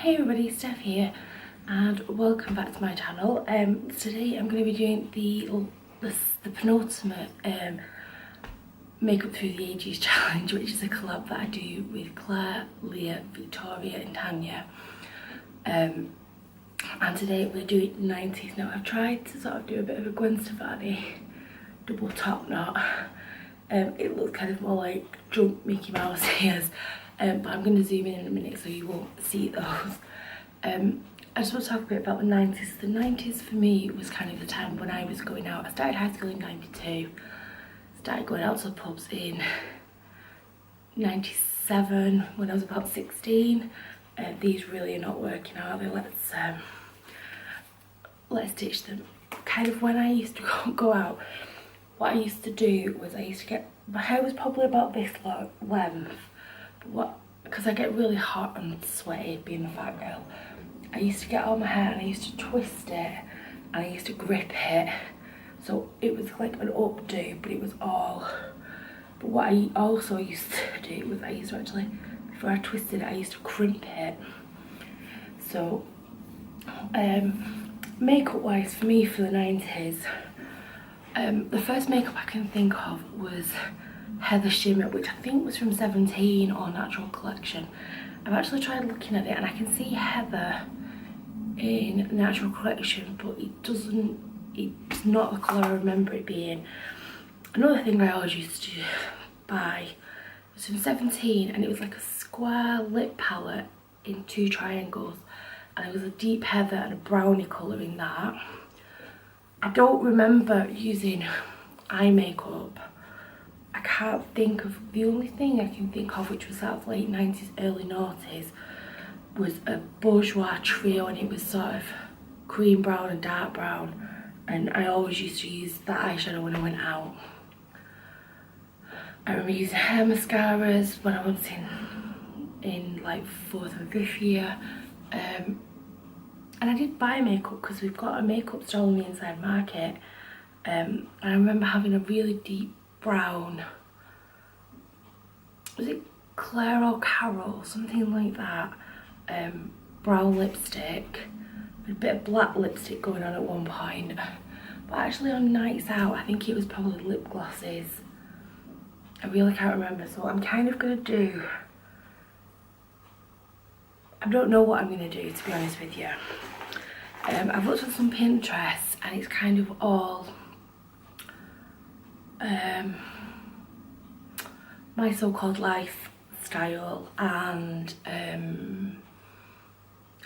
Hey everybody, Steph here and welcome back to my channel. Today I'm going to be doing the penultimate Makeup Through the Ages challenge, which is a collab that I do with Claire, Leah, Victoria and Tanya. And today we're doing 90s. Now I've tried to sort of do a bit of a Gwen Stefani double top knot. It looks kind of more like drunk Mickey Mouse ears. But I'm going to zoom in a minute so you won't see those. I just want to talk a bit about the 90s. The 90s for me was kind of the time when I was going out. I started high school in 92, started going out to the pubs in 97 when I was about 16. These really are not working out, are they? Let's ditch them. Kind of when I used to go out, what I used to do was I used to get, my hair was probably about this length. Because I get really hot and sweaty being a fat girl, I used to get all my hair and I used to twist it and I used to grip it, so it was like an updo, but it was all. But what I also used to do was I used to actually, before I twisted it, I used to crimp it. So makeup wise for me for the 90s, the first makeup I can think of was Heather Shimmer, which I think was from 17 or Natural Collection. I've actually tried looking at it and I can see Heather in Natural Collection, but it's not the colour I remember it being. Another thing I always used to buy was from 17 and it was like a square lip palette in 2 triangles, and it was a deep heather and a brownie colour in that. I don't remember using eye makeup. I can't think of, the only thing I can think of which was sort of late 90s, early noughties, was a Bourjois trio, and it was sort of cream brown and dark brown, and I always used to use that eyeshadow when I went out. I remember using hair mascaras when I was in like 4th and 5th year, and I did buy makeup because we've got a makeup store on the inside market, and I remember having a really deep brown, was it Claire or Carol, something like that, brown lipstick, with a bit of black lipstick going on at one point. But actually on nights out I think it was probably lip glosses. I really can't remember, so I'm kind of going to do, I don't know what I'm going to do, to be honest with you. I've looked at some Pinterest and it's kind of all my so-called lifestyle and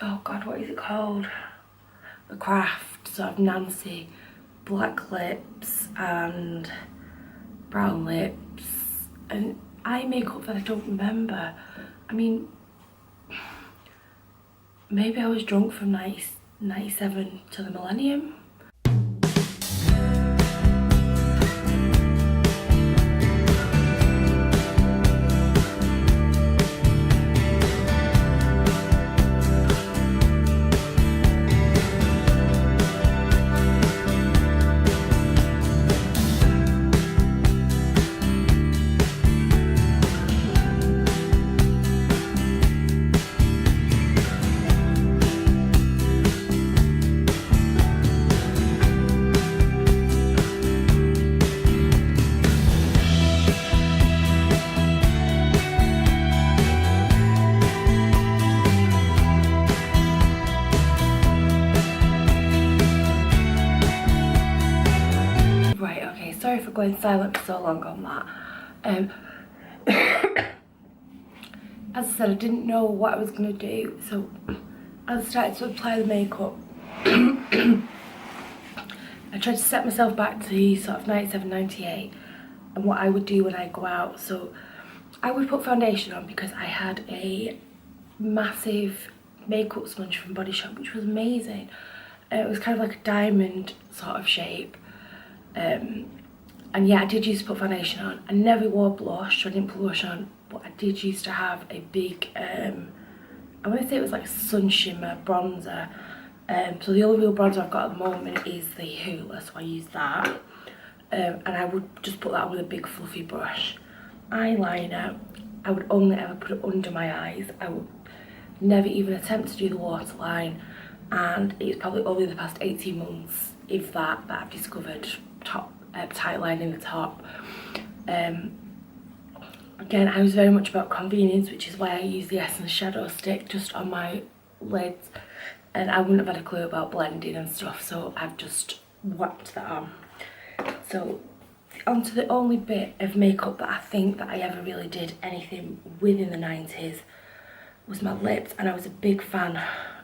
oh god, what is it called, the craft, sort of Nancy, black lips and brown lips and eye makeup that I don't remember. I mean, maybe I was drunk from 97 to the millennium. Sorry for going silent for so long on that. As I said, I didn't know what I was going to do, so as I started to apply the makeup, I tried to set myself back to sort of 97, 98 and what I would do when I go out. So I would put foundation on because I had a massive makeup sponge from Body Shop, which was amazing. It was kind of like a diamond sort of shape. And yeah, I did used to put foundation on. I never wore blush, so I didn't put blush on, but I did used to have a big, I want to say it was like sun shimmer bronzer. So the only real bronzer I've got at the moment is the Hoola, so I use that. And I would just put that with a big fluffy brush. Eyeliner, I would only ever put it under my eyes. I would never even attempted to do the waterline, and it's probably only the past 18 months, if that, that I've discovered top tight line in the top. Again, I was very much about convenience, which is why I use the Essence Shadow Stick just on my lids, and I wouldn't have had a clue about blending and stuff, so I've just whacked that on. So onto the only bit of makeup that I think that I ever really did anything with in the 90s was my lips, and I was a big fan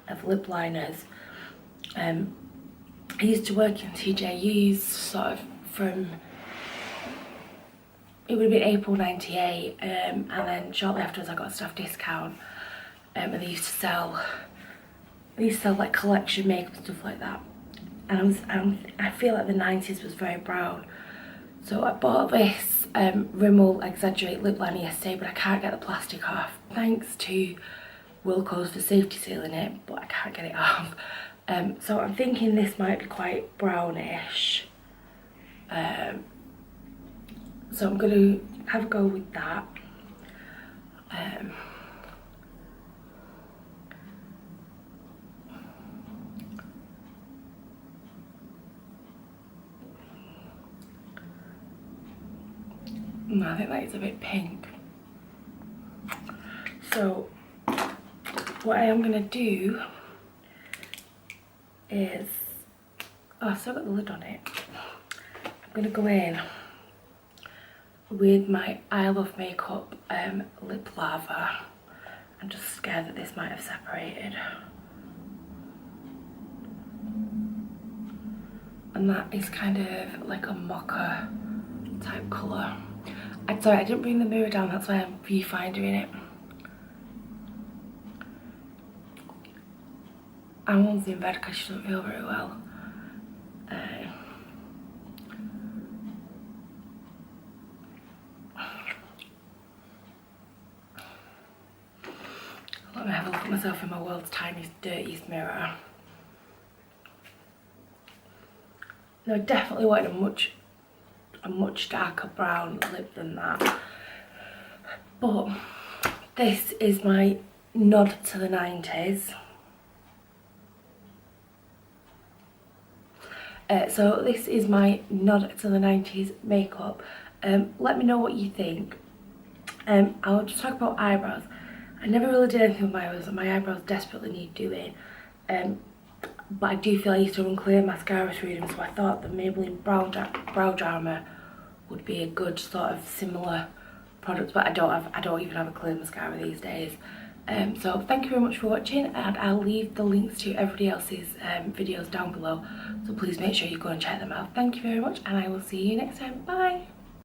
of lip liners. I used to work in TJU's sort of from, it would have been April 98, and then shortly afterwards I got a staff discount, and they used to sell like collection makeup and stuff like that. And I feel like the 90s was very brown, so I bought this Rimmel Exaggerate lip liner yesterday, but I can't get the plastic off. Thanks to Wilko's for safety sealing it, but I can't get it off. So I'm thinking this might be quite brownish. So I'm going to have a go with that. I think that is a bit pink. So what I am going to do is, oh, I've still got the lid on it. I'm going to go in with my I Love Makeup lip lava. I'm just scared that this might have separated. And that is kind of like a mocha type colour. I'm sorry, I didn't bring the mirror down, that's why I'm viewfindering it. Anne's in bed because she doesn't feel very well. Let me have a look at myself in my world's tiniest, dirtiest mirror. No, I definitely wanted a much darker brown lip than that. But this is my nod to the 90s. So this is my nod to the 90s makeup. Let me know what you think. I'll just talk about eyebrows. I never really did anything with my eyebrows, and my eyebrows desperately need doing. But I do feel I used to run clear mascara through them, so I thought the Maybelline Brow Charmer would be a good sort of similar product, but I don't even have a clear mascara these days. So thank you very much for watching, and I'll leave the links to everybody else's videos down below, so please make sure you go and check them out. Thank you very much, and I will see you next time. Bye!